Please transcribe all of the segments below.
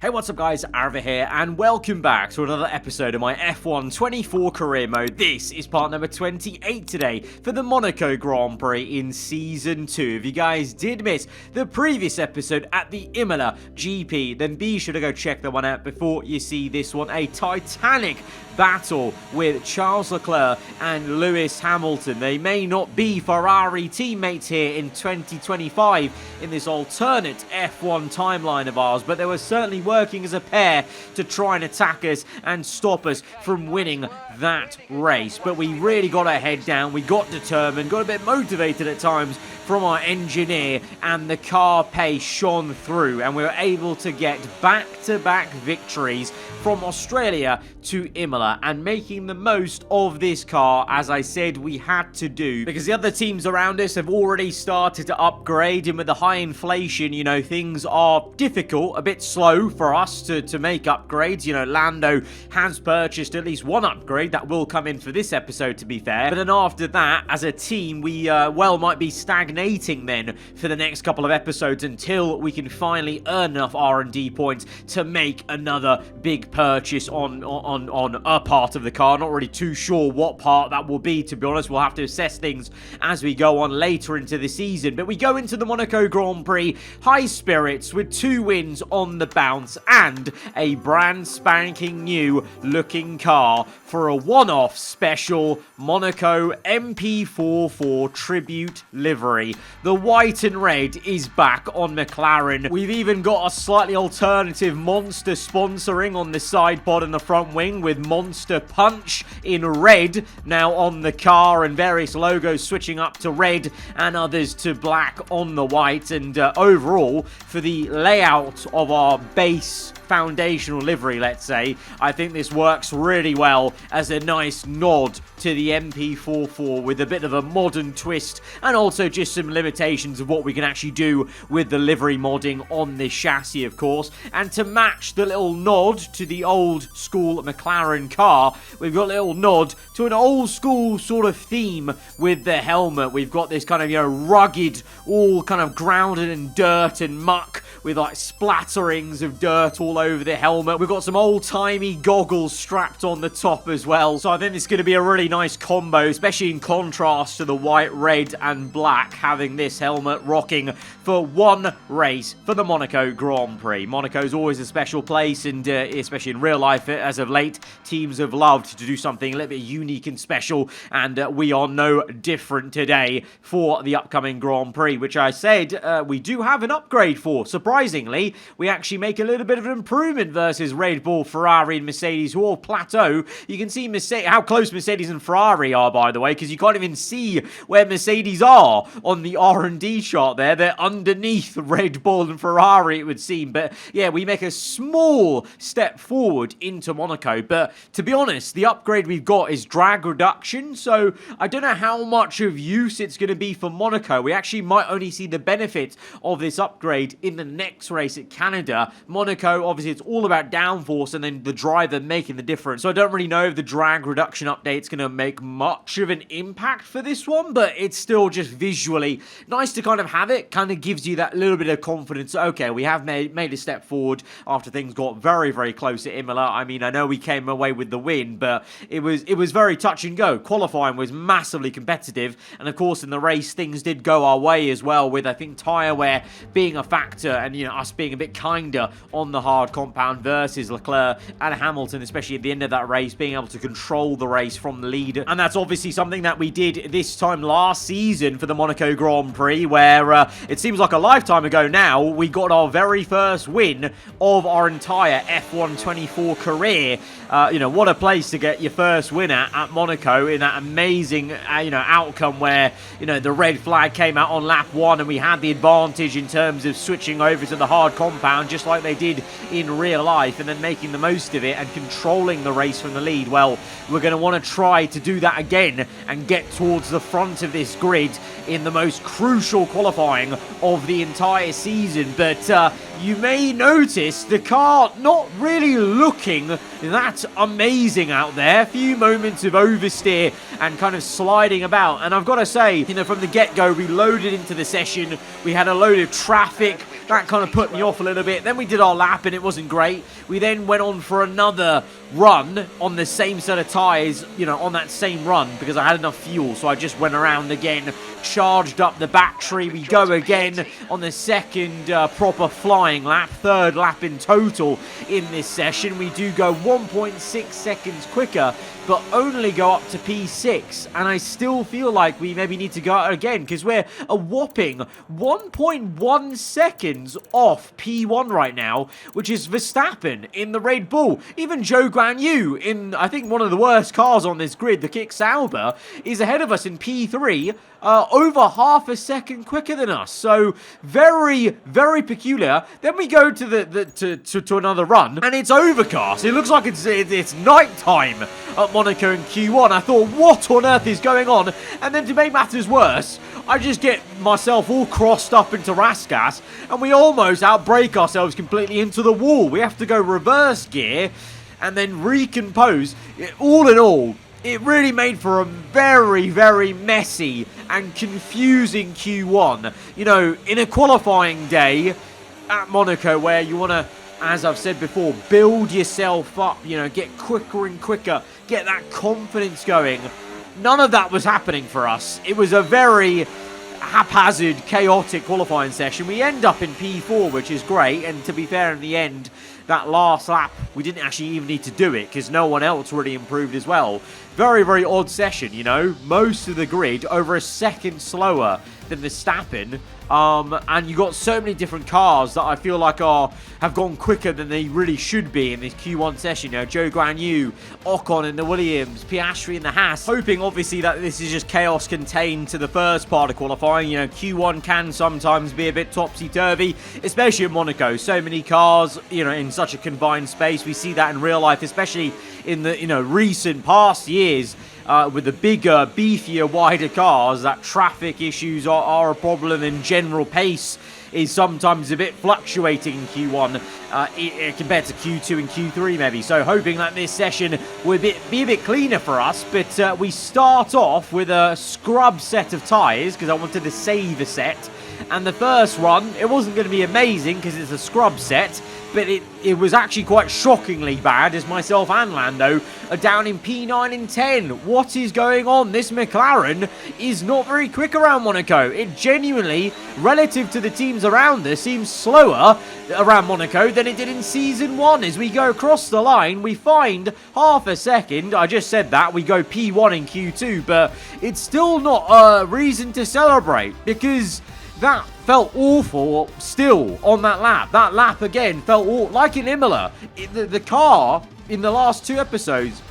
Hey, what's up guys, aarava here, and welcome back to another episode of my F1 24 career mode. This is part number 28 today for the Monaco Grand Prix in Season 2. If you guys did miss the previous episode at the Imola GP, then be sure to go check that one out before you see this one. A titanic battle with Charles Leclerc and Lewis Hamilton. They may not be Ferrari teammates here in 2025 in this alternate F1 timeline of ours, but they were certainly working as a pair to try and attack us and stop us from winning that race. But we really got our head down, we got determined, got a bit motivated at times from our engineer, and the car pace shone through, and we were able to get back-to-back victories from Australia to Imola, and making the most of this car, as I said we had to do, because the other teams around us have already started to upgrade, and with the high inflation, you know, things are difficult, a bit slow for us to make upgrades. You know, Lando has purchased at least one upgrade that will come in for this episode, to be fair, but then after that, as a team, we, might be stagnating then for the next couple of episodes until we can finally earn enough R&D points to make another big purchase on a part of the car. Not really too sure what part that will be, to be honest. We'll have to assess things as we go on later into the season. But we go into the Monaco Grand Prix high spirits with 2 wins on the bounce and a brand spanking new looking car for a one-off special Monaco MP4 tribute livery. The white and red is back on McLaren. We've even got a slightly alternative Monster sponsoring on the side pod and the front wing, with Monster Punch in red now on the car, and various logos switching up to red and others to black on the white. And overall, for the layout of our base foundational livery, let's say, I think this works really well as a nice nod to the MP4 with a bit of a modern twist, and also just some limitations of what we can actually do with the livery modding on this chassis, of course. And to match the little nod to the old school McLaren car, we've got a little nod to an old school sort of theme with the helmet. We've got this kind of, you know, rugged, all kind of grounded in dirt and muck, with like splatterings of dirt all over the helmet. We've got some old-timey goggles strapped on the top as well. So I think it's going to be a really nice combo, especially in contrast to the white, red and black, having this helmet rocking for one race for the Monaco Grand Prix. Monaco's always a special place, and especially in real life, as of late, teams have loved to do something a little bit unique and special, and we are no different today for the upcoming Grand Prix, which I said we do have an upgrade for. Surprisingly, we actually make a little bit of an improvement versus Red Bull, Ferrari and Mercedes, who all plateau. You can see how close Mercedes and Ferrari are, by the way, because you can't even see where Mercedes are on the R&D chart there. They're underneath Red Bull and Ferrari, it would seem. But yeah, we make a small step forward into Monaco. But to be honest, the upgrade we've got is drag reduction, so I don't know how much of use it's going to be for Monaco. We actually might only see the benefit of this upgrade in the next race at Canada. Monaco, obviously, it's all about downforce and then the driver making the difference. So I don't really know if the drag reduction update's going to make much of an impact for this one, but it's still just visually nice to kind of have it. Kind of gives you that little bit of confidence. Okay, we have made a step forward after things got very, very close at Imola. I mean, I know we came away with the win, but it was very touch and go. Qualifying was massively competitive, and of course in the race things did go our way as well, with I think tyre wear being a factor, and you know, us being a bit kinder on the hard compound versus Leclerc and Hamilton, especially at the end of that race, being able to control the race from the lead. And that's obviously something that we did this time last season for the Monaco Grand Prix, where it seems like a lifetime ago now, we got our very first win of our entire F1 24 career. You know, what a place to get your first win at Monaco, in that amazing outcome where, you know, the red flag came out on lap 1 and we had the advantage in terms of switching over to the hard compound just like they did in real life, and then making the most of it and controlling the race from the lead. Well, we're going to want to try to do that again and get towards the front of this grid in the most crucial qualifying of the entire season. But you may notice the car not really looking that amazing out there. A few moments of oversteer and kind of sliding about. And I've got to say, you know, from the get-go, we loaded into the session. We had a load of traffic that kind of put me off a little bit. Then we did our lap and it wasn't great. We then went on for another run on the same set of tyres, you know, on that same run because I had enough fuel. So I just went around again, charged up the battery. We go again on the second proper flying lap, third lap in total in this session. We do go 1.6 seconds quicker, but only go up to P6, and I still feel like we maybe need to go out again because we're a whopping 1.1 seconds off P1 right now, which is Verstappen in the Red Bull. Even Joe Guan Yu in, I think, one of the worst cars on this grid, the Kick Sauber, is ahead of us in P3, over half a second quicker than us. So very, very peculiar. Then we go to to another run, and it's overcast. It looks like it's night time at Monaco in Q1. I thought, what on earth is going on? And then to make matters worse, I just get myself all crossed up into Raskas, and we almost outbrake ourselves completely into the wall. We have to go reverse gear and then recompose. All in all, it really made for a very, very messy and confusing Q1. You know, in a qualifying day at Monaco where you want to, as I've said before, build yourself up, you know, get quicker and quicker, get that confidence going. None of that was happening for us. It was a very haphazard, chaotic qualifying session. We end up in P4, which is great, and to be fair, in the end, that last lap, we didn't actually even need to do it because no one else really improved as well. Very, very odd session, you know. Most of the grid over a second slower than Verstappen. And you got so many different cars that I feel like have gone quicker than they really should be in this Q1 session. You know, Joe Guan Yu, Ocon in the Williams, Piastri in the Haas. Hoping, obviously, that this is just chaos contained to the first part of qualifying. You know, Q1 can sometimes be a bit topsy-turvy, especially in Monaco. So many cars, you know, in such a confined space. We see that in real life, especially in the, you know, recent past years. With the bigger, beefier, wider cars, that traffic issues are a problem, and general pace is sometimes a bit fluctuating in Q1 compared to Q2 and Q3 maybe. So hoping that this session will be a bit cleaner for us, but we start off with a scrub set of tyres because I wanted to save a set. And the first run, it wasn't going to be amazing because it's a scrub set, but it was actually quite shockingly bad as myself and Lando are down in P9 and 10. What is going on? This McLaren is not very quick around Monaco. It genuinely, relative to the teams around us, seems slower around Monaco than it did in Season 1. As we go across the line, we find half a second. I just said that. We go P1 in Q2, but it's still not a reason to celebrate because that felt awful still on that lap. That lap again felt like in Imola. The car in the last two episodes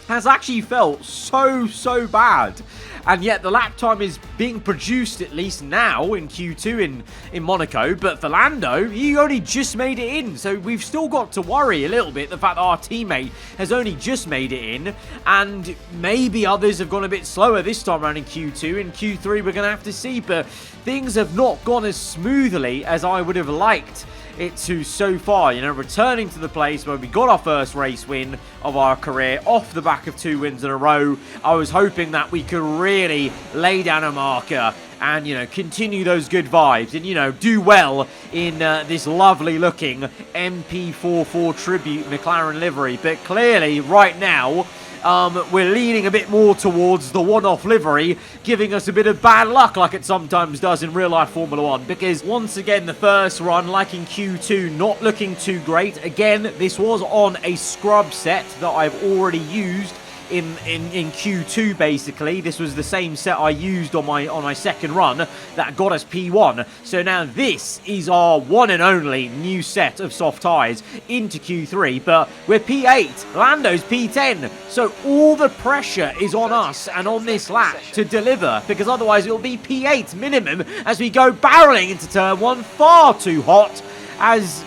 has actually felt so bad. And yet the lap time is being produced at least now in Q2 in Monaco. But for Lando, he only just made it in. So we've still got to worry a little bit the fact that our teammate has only just made it in. And maybe others have gone a bit slower this time around in Q2. In Q3 we're going to have to see. But things have not gone as smoothly as I would have liked it to so far. You know, returning to the place where we got our first race win of our career off the back of 2 wins in a row. I was hoping that we could really lay down a marker and, you know, continue those good vibes and, you know, do well in this lovely looking MP4 tribute McLaren livery. But clearly right now we're leaning a bit more towards the one-off livery, giving us a bit of bad luck like it sometimes does in real-life Formula 1. Because once again, the first run, like in Q2, not looking too great. Again, this was on a scrub set that I've already used in Q2 basically. This was the same set I used on my second run that got us P1. So now this is our one and only new set of soft tyres into Q3, but we're P8, Lando's P10. So all the pressure is on us and on this lap to deliver, because otherwise it'll be P8 minimum as we go barreling into turn 1, far too hot as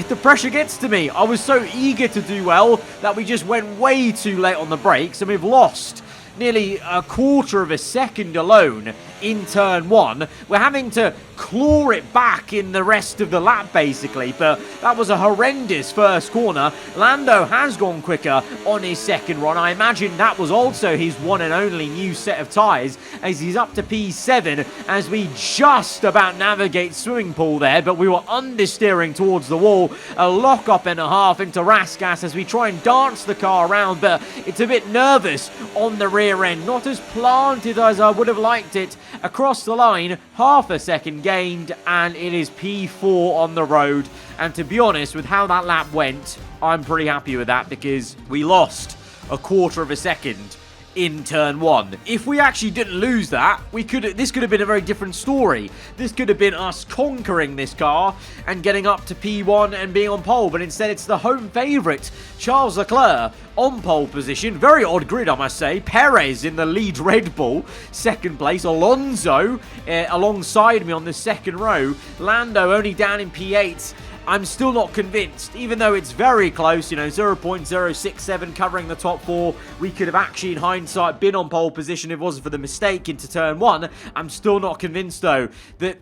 the pressure gets to me. I was so eager to do well that we just went way too late on the brakes and we've lost nearly a quarter of a second alone in turn 1. We're having to claw it back in the rest of the lap, basically, but that was a horrendous first corner. Lando has gone quicker on his second run. I imagine that was also his one and only new set of tyres, as he's up to P7 as we just about navigate swimming pool there, but we were understeering towards the wall. A lock-up and a half into Raskas as we try and dance the car around, but it's a bit nervous on the rear end. Not as planted as I would have liked it. Across the line, half a second gained, and it is P4 on the road. And to be honest, with how that lap went, I'm pretty happy with that, because we lost a quarter of a second in turn 1. If we actually didn't lose that, this could have been a very different story. This could have been us conquering this car and getting up to P1 and being on pole, but instead it's the home favourite, Charles Leclerc, on pole position. Very odd grid, I must say. Perez in the lead Red Bull, second place. Alonso alongside me on the second row. Lando only down in P8. I'm still not convinced, even though it's very close, 0.067 covering the top 4. We could have actually, in hindsight, been on pole position if it wasn't for the mistake into turn 1. I'm still not convinced, though, that,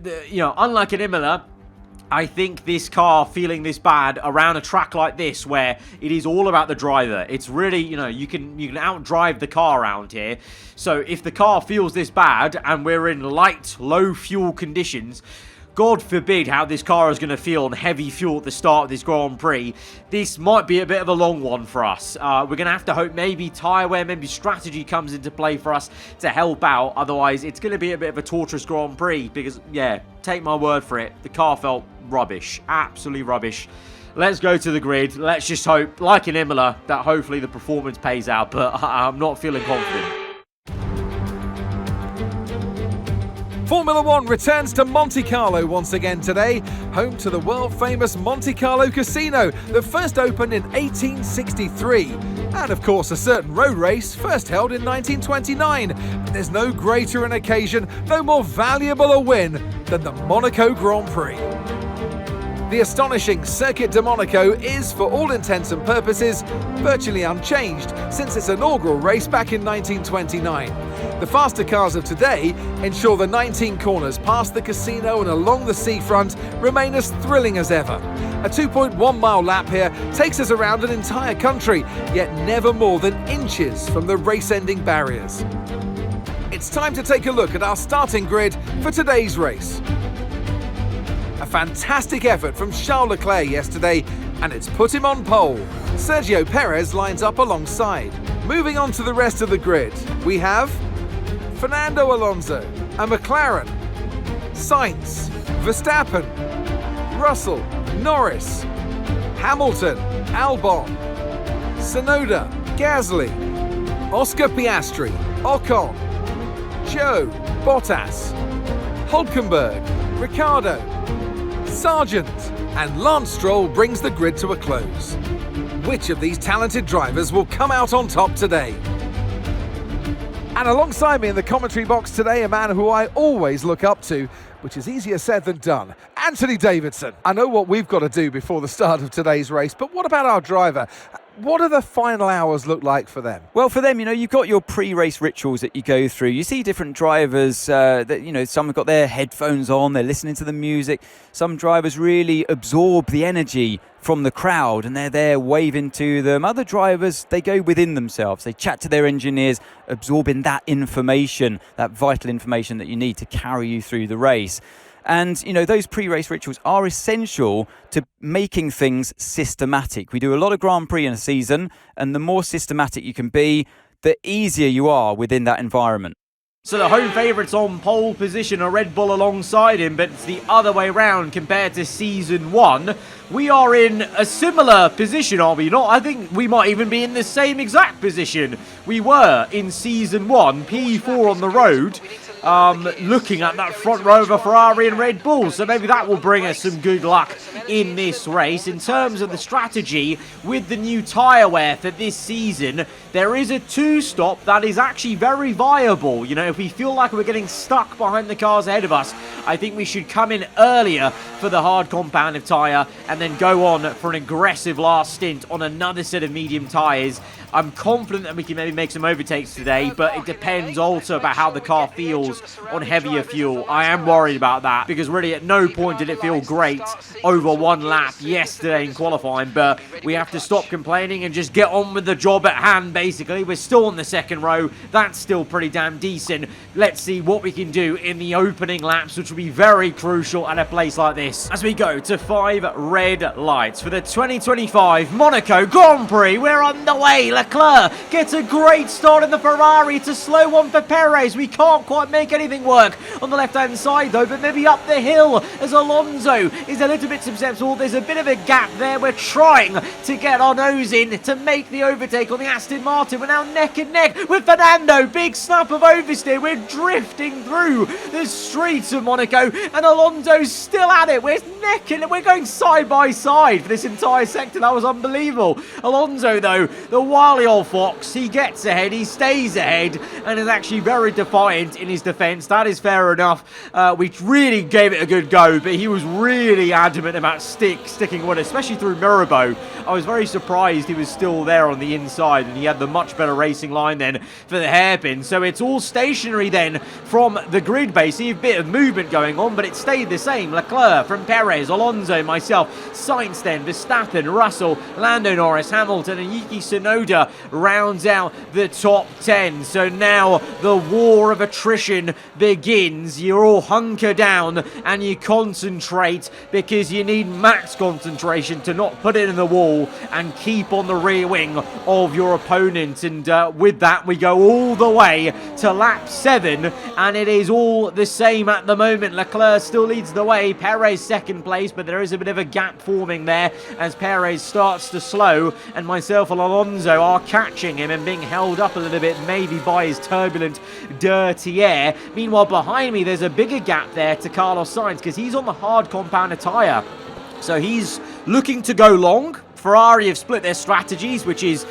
unlike an Imola, I think this car feeling this bad around a track like this, where it is all about the driver. It's really, you can outdrive the car around here. So if the car feels this bad and we're in light, low fuel conditions, God forbid how this car is going to feel on heavy fuel at the start of this Grand Prix. This might be a bit of a long one for us. We're going to have to hope maybe tyre wear, maybe strategy comes into play for us to help out. Otherwise, it's going to be a bit of a torturous Grand Prix because, yeah, take my word for it, the car felt rubbish. Absolutely rubbish. Let's go to the grid. Let's just hope, like in Imola, that hopefully the performance pays out, but I'm not feeling confident. Formula One returns to Monte Carlo once again today, home to the world-famous Monte Carlo Casino that first opened in 1863. And of course a certain road race first held in 1929. And there's no greater an occasion, no more valuable a win than the Monaco Grand Prix. The astonishing Circuit de Monaco is, for all intents and purposes, virtually unchanged since its inaugural race back in 1929. The faster cars of today ensure the 19 corners past the casino and along the seafront remain as thrilling as ever. A 2.1 mile lap here takes us around an entire country, yet never more than inches from the race-ending barriers. It's time to take a look at our starting grid for today's race. A fantastic effort from Charles Leclerc yesterday, and it's put him on pole. Sergio Perez lines up alongside. Moving on to the rest of the grid, we have Fernando Alonso, a McLaren, Sainz, Verstappen, Russell, Norris, Hamilton, Albon, Tsunoda, Gasly, Oscar Piastri, Ocon, Joe, Bottas, Hülkenberg, Ricciardo, Sargent, and Lance Stroll brings the grid to a close. Which of these talented drivers will come out on top today? And alongside me in the commentary box today, a man who I always look up to, which is easier said than done, Anthony Davidson. I know what we've got to do before the start of today's race, but what about our driver? What do the final hours look like for them? Well, for them, you've got your pre-race rituals that you go through. You see different drivers that, some have got their headphones on, they're listening to the music. Some drivers really absorb the energy from the crowd and they're there waving to them. Other drivers, they go within themselves. They chat to their engineers, absorbing that information, that vital information that you need to carry you through the race. And, those pre-race rituals are essential to making things systematic. We do a lot of Grand Prix in a season, and the more systematic you can be, the easier you are within that environment. So the home favourites on pole position, a Red Bull alongside him, but it's the other way round compared to Season 1. We are in a similar position, are we not? I think we might even be in the same exact position we were in Season 1, P4 on the road. looking at that front row of a Ferrari and Red Bull. So maybe that will bring us some good luck in this race. In terms of the strategy with the new tyre wear for this season, there is a 2-stop that is actually very viable. You know, if we feel like we're getting stuck behind the cars ahead of us, I think we should come in earlier for the hard compound of tyre and then go on for an aggressive last stint on another set of medium tyres. I'm confident that we can maybe make some overtakes today, but it depends also about how the car feels on heavier fuel. I am worried about that because really at no point did it feel great over one lap yesterday in qualifying, but we have to stop complaining and just get on with the job at hand, basically. We're still on the second row. That's still pretty damn decent. Let's see what we can do in the opening laps, which will be very crucial at a place like this. As we go to 5 red lights for the 2025 Monaco Grand Prix, we're on the way. Leclerc gets a great start in the Ferrari. It's a slow one for Perez. We can't quite make anything work on the left-hand side, though, but maybe up the hill as Alonso is a little bit susceptible. There's a bit of a gap there. We're trying to get our nose in to make the overtake on the Aston Martin. We're now neck and neck with Fernando. Big snap of oversteer. We're drifting through the streets of Monaco, and Alonso's still at it. We're neck and we're going side by side for this entire sector. That was unbelievable. Alonso, though, the wily old fox, he gets ahead, he stays ahead, and is actually very defiant in his defence. That is fair enough. We really gave it a good go, but he was really adamant about sticking with it, especially through Mirabeau. I was very surprised he was still there on the inside, and he had the much better racing line then for the hairpin. So it's all stationary then from the grid base. See a bit of movement going on, but it stayed the same. Leclerc from Perez, Alonso, myself, Sainz then, Verstappen, Russell, Lando Norris, Hamilton, and Yuki Tsunoda rounds out the top 10. So now the war of attrition begins. You all hunker down and you concentrate because you need max concentration to not put it in the wall and keep on the rear wing of your opponent. And with that, we go all the way to lap 7, and it is all the same at the moment. Leclerc still leads the way. Perez second place, but there is a bit of a gap forming there as Perez starts to slow, and myself and Alonso are catching him and being held up a little bit, maybe by his turbulent, dirty air. Meanwhile, behind me, there's a bigger gap there to Carlos Sainz because he's on the hard compound tyre. So he's looking to go long. Ferrari have split their strategies, which is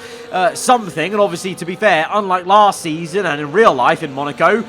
something, and obviously, to be fair, unlike last season and in real life in Monaco,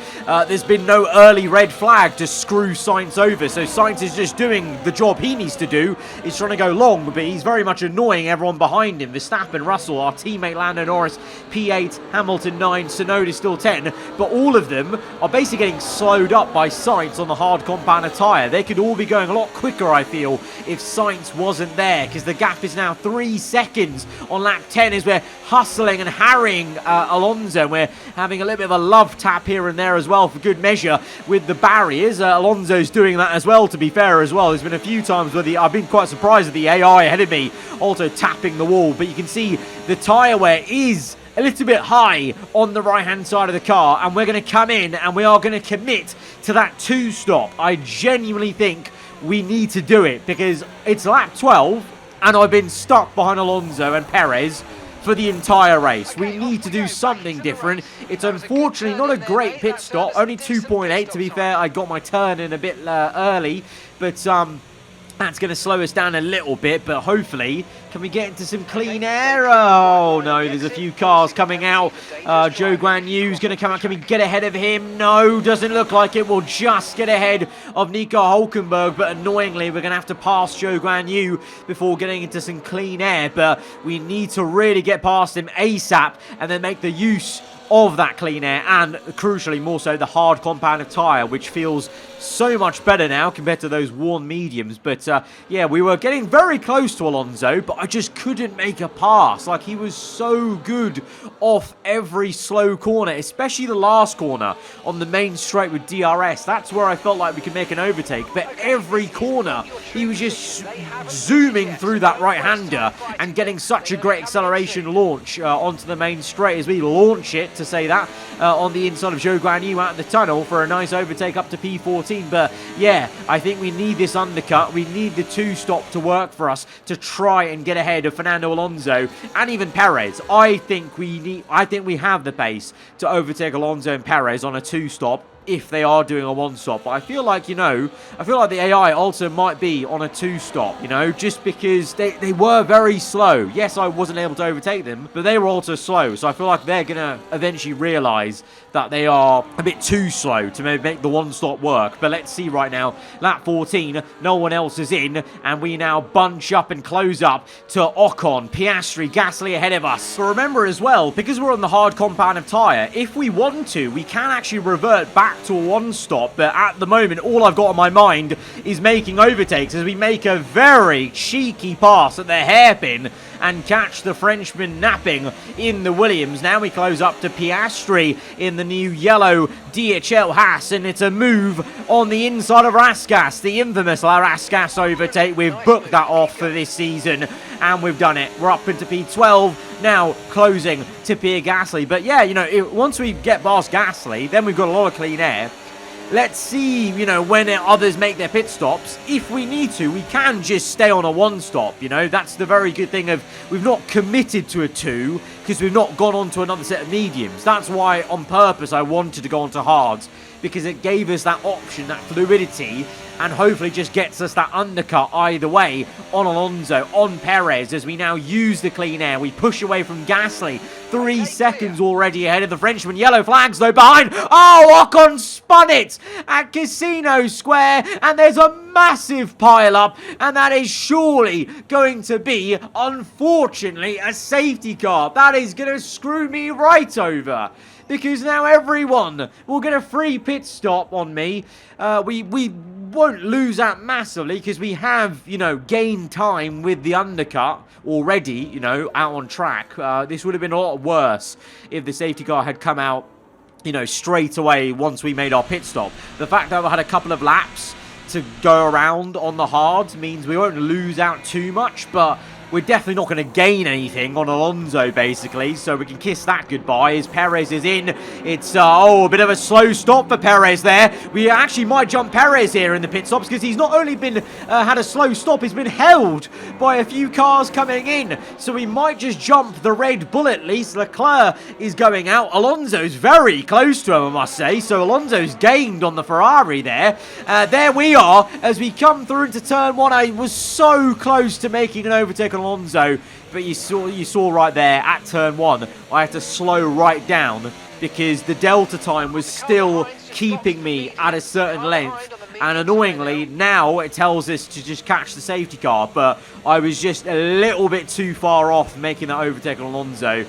there's been no early red flag to screw Sainz over, so Sainz is just doing the job he needs to do. He's trying to go long, but he's very much annoying everyone behind him. Verstappen, Russell, our teammate Lando Norris, P8, Hamilton 9, Tsunoda still 10, but all of them are basically getting slowed up by Sainz on the hard compound tyre. They could all be going a lot quicker, I feel, if Sainz wasn't there, because the gap is now 3 seconds on lap 10 as we're hustling and harrying Alonso. We're having a little bit of a love tap here and there as well for good measure with the barriers. Alonso's doing that as well, to be fair as well. There's been a few times where I've been quite surprised at the AI ahead of me also tapping the wall, but you can see the tyre wear is a little bit high on the right hand side of the car, and we're going to come in and we are going to commit to that 2-stop. I genuinely think we need to do it because it's lap 12 and I've been stuck behind Alonso and Perez for the entire race. We need to do something different. It's unfortunately not a great pit stop, only 2.8 to be fair. I got my turn in a bit early, but that's going to slow us down a little bit, but hopefully, can we get into some clean air? Oh, no, there's a few cars coming out. Zhou Guanyu's going to come out. Can we get ahead of him? No, doesn't look like it. We'll just get ahead of Nico Hülkenberg, but annoyingly, we're going to have to pass Zhou Guanyu before getting into some clean air, but we need to really get past him ASAP and then make the use of that clean air and, crucially, more so the hard compound tyre, which feels so much better now compared to those worn mediums. But yeah, we were getting very close to Alonso, but I just couldn't make a pass. Like, he was so good off every slow corner, especially the last corner on the main straight with DRS. That's where I felt like we could make an overtake, but every corner he was just zooming through that right-hander and getting such a great acceleration launch onto the main straight as we launch it, to say that, on the inside of Zhou Guanyu out of the tunnel for a nice overtake up to P14. But yeah, I think we need this undercut. We need the 2-stop to work for us to try and get ahead of Fernando Alonso and even Perez. I think we have the pace to overtake Alonso and Perez on a 2-stop. if they are doing a 1-stop. But I feel like, you know, I feel like the AI also might be on a 2-stop, you know, just because they were very slow. Yes, I wasn't able to overtake them, but they were also slow. So I feel like they're going to eventually realize that they are a bit too slow to maybe make the 1-stop work. But let's see right now. Lap 14, no one else is in, and we now bunch up and close up to Ocon, Piastri, Gasly ahead of us. But remember as well, because we're on the hard compound of tyre, if we want to, we can actually revert back to a 1-stop, but at the moment all I've got on my mind is making overtakes as we make a very cheeky pass at the hairpin and catch the Frenchman napping in the Williams. Now we close up to Piastri in the new yellow DHL Haas, and it's a move on the inside of Raskas, the infamous Raskas overtake. We've booked that off for this season, and we've done it. We're up into P12, now closing to Pierre Gasly. But yeah, you know, once we get past Gasly, then we've got a lot of clean air. Let's see, you know, when others make their pit stops. If we need to, we can just stay on a 1-stop, you know. That's the very good thing of we've not committed to a 2 because we've not gone on to another set of mediums. That's why, on purpose, I wanted to go on to hards, because it gave us that option, that fluidity, and hopefully just gets us that undercut either way on Alonso, on Perez, as we now use the clean air. We push away from Gasly. 3 seconds already ahead of the Frenchman. Yellow flags though behind. Oh, Ocon spun it at Casino Square, and there's a massive pile-up, and that is surely going to be, unfortunately, a safety car. That is going to screw me right over, because now everyone will get a free pit stop on me. We won't lose out massively because we have, you know, gained time with the undercut already, you know, out on track. This would have been a lot worse if the safety car had come out, you know, straight away once we made our pit stop. The fact that we had a couple of laps to go around on the hards means we won't lose out too much, but we're definitely not going to gain anything on Alonso, basically, so we can kiss that goodbye as Perez is in. It's, a bit of a slow stop for Perez there. We actually might jump Perez here in the pit stops because he's not only been had a slow stop, he's been held by a few cars coming in, so we might just jump the Red Bull at least. Leclerc is going out. Alonso's very close to him, I must say, so Alonso's gained on the Ferrari there. There we are as we come through into turn 1. I was so close to making an overtake on Alonso, but you saw right there at turn 1 I had to slow right down because the delta time was still keeping me at a certain length, and annoyingly now it tells us to just catch the safety car, but I was just a little bit too far off making that overtake on Alonso.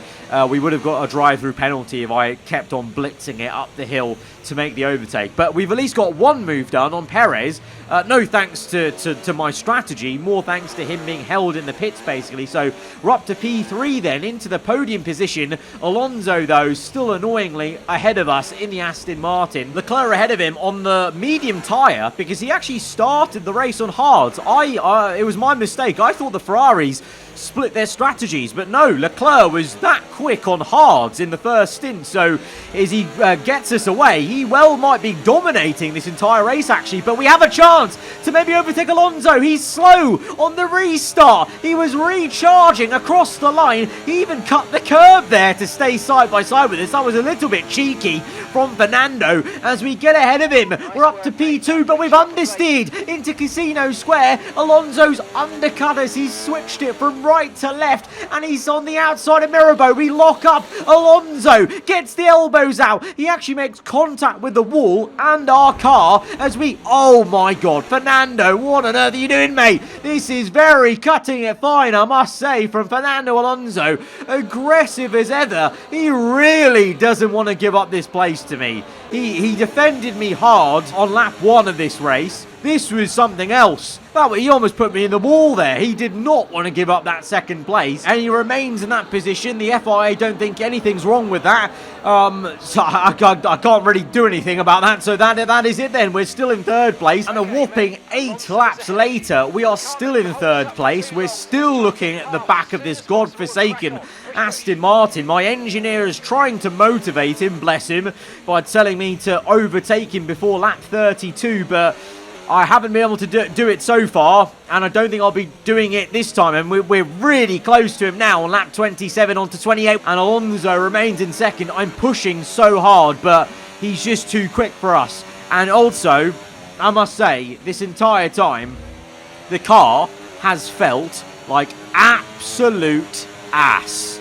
We would have got a drive-through penalty if I kept on blitzing it up the hill to make the overtake. But we've at least got one move done on Perez. No thanks to my strategy, more thanks to him being held in the pits, basically. So we're up to P3 then, into the podium position. Alonso, though, still annoyingly ahead of us in the Aston Martin. Leclerc ahead of him on the medium tyre because he actually started the race on hards. It was my mistake. I thought the Ferraris split their strategies, but no, Leclerc was that quick on hards in the first stint, so as he gets us away, he well might be dominating this entire race actually, but we have a chance to maybe overtake Alonso. He's slow on the restart. He was recharging across the line. He even cut the curve there to stay side by side with us. That was a little bit cheeky from Fernando as we get ahead of him. We're up to P2, but we've understeered into Casino Square. Alonso's undercut us. He's switched it from right to left, and he's on the outside of Mirabeau. We lock up. Alonso gets the elbows out. He actually makes contact with the wall and our car as we... Oh my God, Fernando, what on earth are you doing, mate? This is very cutting it fine, I must say, from Fernando Alonso. Aggressive as ever. He really doesn't want to give up this place to me. He defended me hard on lap 1 of this race. This was something else. He almost put me in the wall there. He did not want to give up that second place, and he remains in that position. The FIA don't think anything's wrong with that. So I can't really do anything about that. So that is it then. We're still in third place, and a whopping 8 laps later, we are still in third place. We're still looking at the back of this godforsaken Aston Martin. My engineer is trying to motivate him, bless him, by telling me to overtake him before lap 32, but I haven't been able to do it so far, and I don't think I'll be doing it this time. And we're really close to him now on lap 27 onto 28, and Alonso remains in second. I'm pushing so hard, but He's just too quick for us. And also, I must say, this entire time, the car has felt like absolute ass.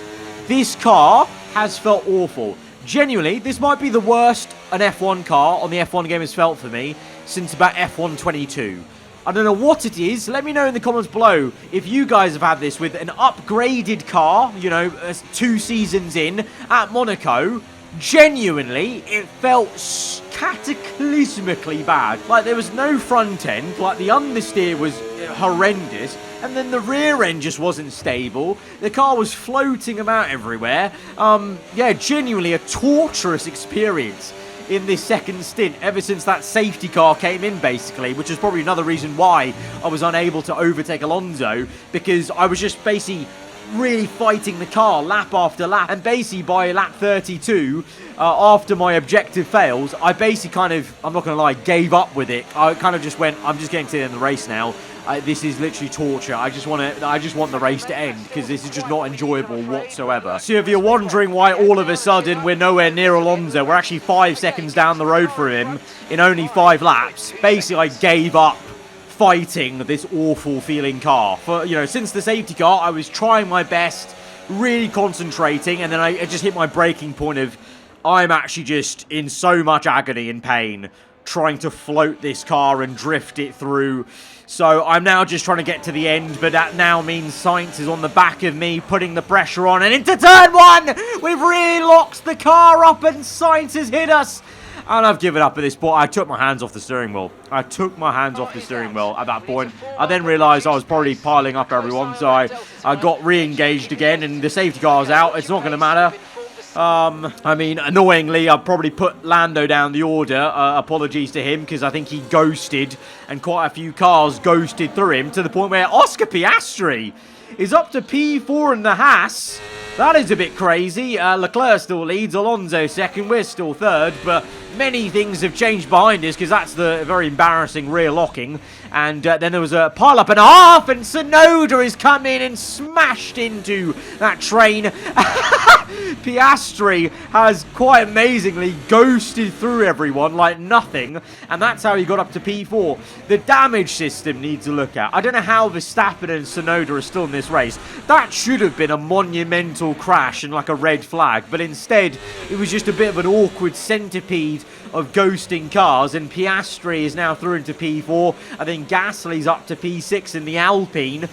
This car has felt awful. Genuinely, this might be the worst an F1 car on the F1 game has felt for me since about F1 22. I don't know what it is. Let me know in the comments below if you guys have had this with an upgraded car, you know, 2 seasons in at Monaco. Genuinely, it felt cataclysmically bad. Like, there was no front end. Like, the understeer was horrendous. And then the rear end just wasn't stable. The car was floating about everywhere. Yeah, genuinely a torturous experience in this second stint ever since that safety car came in, basically, which is probably another reason why I was unable to overtake Alonso, because I was just basically really fighting the car lap after lap. And basically by lap 32, after my objective fails, I basically kind of, I'm not going to lie, gave up with it. I kind of just went, I'm just getting to the end of the race now. This is literally torture. I just want the race to end, because this is just not enjoyable whatsoever. So if you're wondering why all of a sudden we're nowhere near Alonso, we're actually 5 seconds down the road from him in only 5 laps. Basically, I gave up fighting this awful feeling car. For, you know, since the safety car, I was trying my best, really concentrating, and then I just hit my breaking point of, I'm actually just in so much agony and pain trying to float this car and drift it through. So I'm now just trying to get to the end, but that now means Sainz is on the back of me, putting the pressure on, and into turn 1! We've really locked the car up, and Sainz has hit us. And I've given up at this point. I took my hands off the steering wheel. I took my hands off the steering wheel at that point. I then realised I was probably piling up everyone, so I got re-engaged again, and the safety car's out. It's not going to matter. I mean, annoyingly, I've probably put Lando down the order. Apologies to him, because I think he ghosted, and quite a few cars ghosted through him, to the point where Oscar Piastri is up to P4 in the Haas. That is a bit crazy. Leclerc still leads, Alonso second, we're still third, but many things have changed behind us, because that's the very embarrassing rear locking. And then there was a pile-up and a half, and Tsunoda has come in and smashed into that train. Piastri has quite amazingly ghosted through everyone like nothing, and that's how he got up to P4. The damage system needs a look at. I don't know how Verstappen and Tsunoda are still in this race. That should have been a monumental crash and like a red flag, but instead it was just a bit of an awkward centipede of ghosting cars, and Piastri is now through into P4. I think Gasly's up to P6 in the Alpine.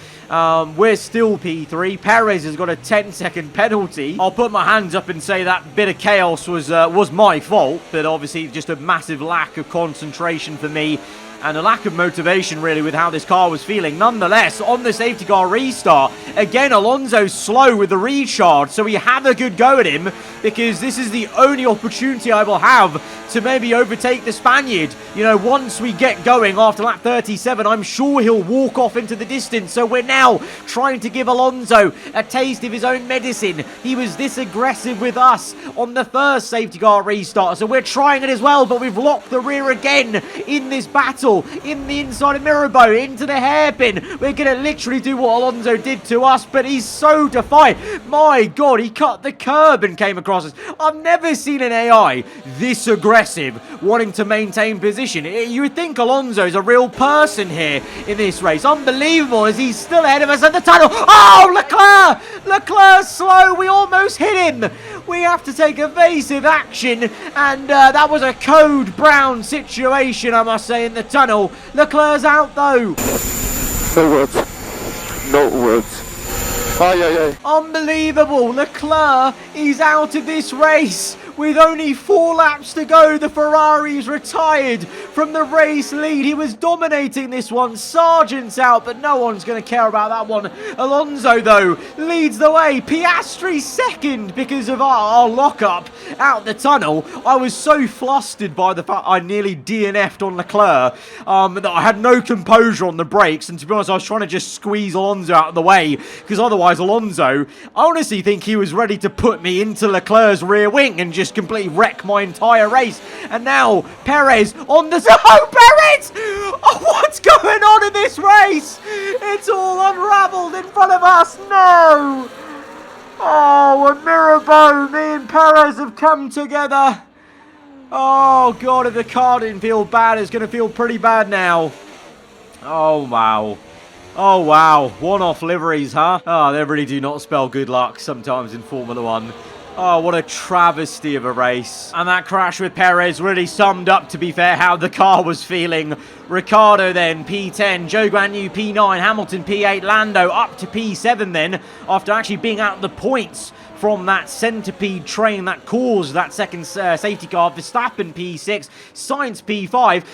We're still P3. Perez has got a 10-second penalty. I'll put my hands up and say that bit of chaos was my fault, but obviously just a massive lack of concentration for me, and a lack of motivation, really, with how this car was feeling. Nonetheless, on the safety car restart, again, Alonso's slow with the recharge, so we have a good go at him, because this is the only opportunity I will have to maybe overtake the Spaniard. You know, once we get going after lap 37, I'm sure he'll walk off into the distance, so we're now trying to give Alonso a taste of his own medicine. He was this aggressive with us on the first safety car restart, so we're trying it as well, but we've locked the rear again in this battle. In the inside of Mirabeau, into the hairpin. We're going to literally do what Alonso did to us, but he's so defiant. My God, he cut the curb and came across us. I've never seen an AI this aggressive, wanting to maintain position. You would think Alonso's a real person here in this race. Unbelievable, as he's still ahead of us in the tunnel. Oh, Leclerc! Leclerc's slow. We almost hit him. We have to take evasive action, and that was a code brown situation, I must say, in the tunnel. Leclerc's out, though. No words. No words. Aye. Unbelievable. Leclerc is out of this race. With only 4 laps to go, the Ferrari's retired from the race lead. He was dominating this one. Sargent's out, but no one's going to care about that one. Alonso, though, leads the way. Piastri second because of our lockup out the tunnel. I was so flustered by the fact I nearly DNF'd on Leclerc that I had no composure on the brakes. And to be honest, I was trying to just squeeze Alonso out of the way, because otherwise Alonso, I honestly think he was ready to put me into Leclerc's rear wing and just completely wreck my entire race. And now Perez on the Perez! Oh, what's going on in this race? It's all unraveled in front of us. No! Oh, and Mirabeau, me and Perez have come together. Oh, God, if the car didn't feel bad, it's going to feel pretty bad now. Oh, wow. Oh, wow. One-off liveries, huh? Oh, they really do not spell good luck sometimes in Formula 1. Oh, what a travesty of a race. And that crash with Perez really summed up, to be fair, how the car was feeling. Ricciardo then, P10, Joe Guan Yu, P9, Hamilton, P8, Lando up to P7 then, after actually being out the points from that centipede train that caused that second safety car. Verstappen P6, Sainz P5,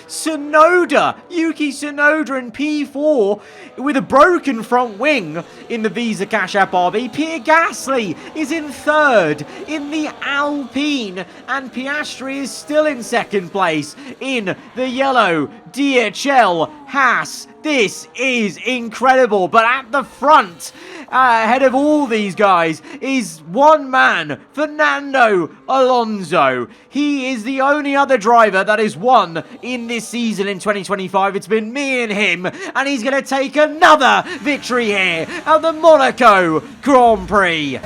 Yuki Tsunoda in P4 with a broken front wing in the Visa Cash App RB. Pierre Gasly is in third in the Alpine, and Piastri is still in second place in the yellow DHL Haas. This is incredible, but at the front, ahead of all these guys, is one man, Fernando Alonso. He is the only other driver that has won in this season in 2025. It's been me and him, and he's going to take another victory here at the Monaco Grand Prix.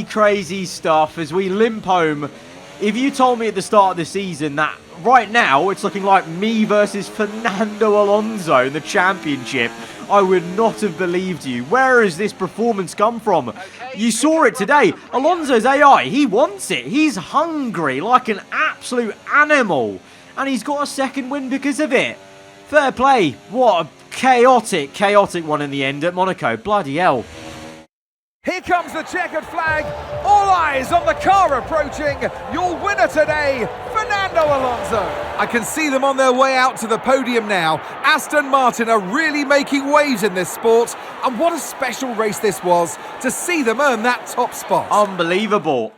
Crazy stuff as we limp home. If you told me at the start of the season that right now it's looking like me versus Fernando Alonso in the championship, I would not have believed you. Where has this performance come from? You saw it today. Alonso's AI, he wants it. He's hungry like an absolute animal. And he's got a second win because of it. Fair play. What a chaotic one in the end at Monaco. Bloody hell. Here comes the checkered flag. All eyes on the car approaching. Your winner today, Fernando Alonso. I can see them on their way out to the podium now. Aston Martin are really making waves in this sport. And what a special race this was to see them earn that top spot. Unbelievable.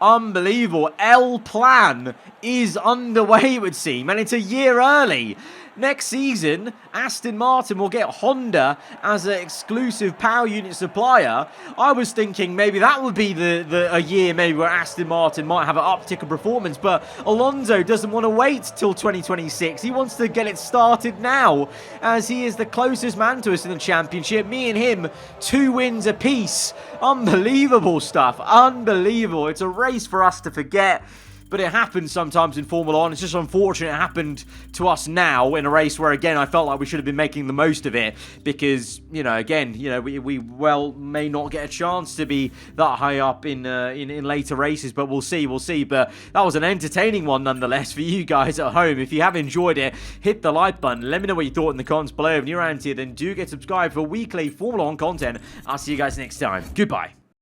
El Plan is underway, it would seem, and it's a year early. Next season, Aston Martin will get Honda as an exclusive power unit supplier. I was thinking maybe that would be a year maybe where Aston Martin might have an uptick of performance, but Alonso doesn't want to wait till 2026. He wants to get it started now, as he is the closest man to us in the championship. Me and him, 2 wins apiece. Unbelievable stuff. Unbelievable. It's a race for us to forget. But it happens sometimes in Formula 1. It's just unfortunate it happened to us now in a race where, again, I felt like we should have been making the most of it. Because, again, we well may not get a chance to be that high up in later races. But we'll see. But that was an entertaining one nonetheless for you guys at home. If you have enjoyed it, hit the like button. Let me know what you thought in the comments below. If you're around here, then do get subscribed for weekly Formula 1 content. I'll see you guys next time. Goodbye.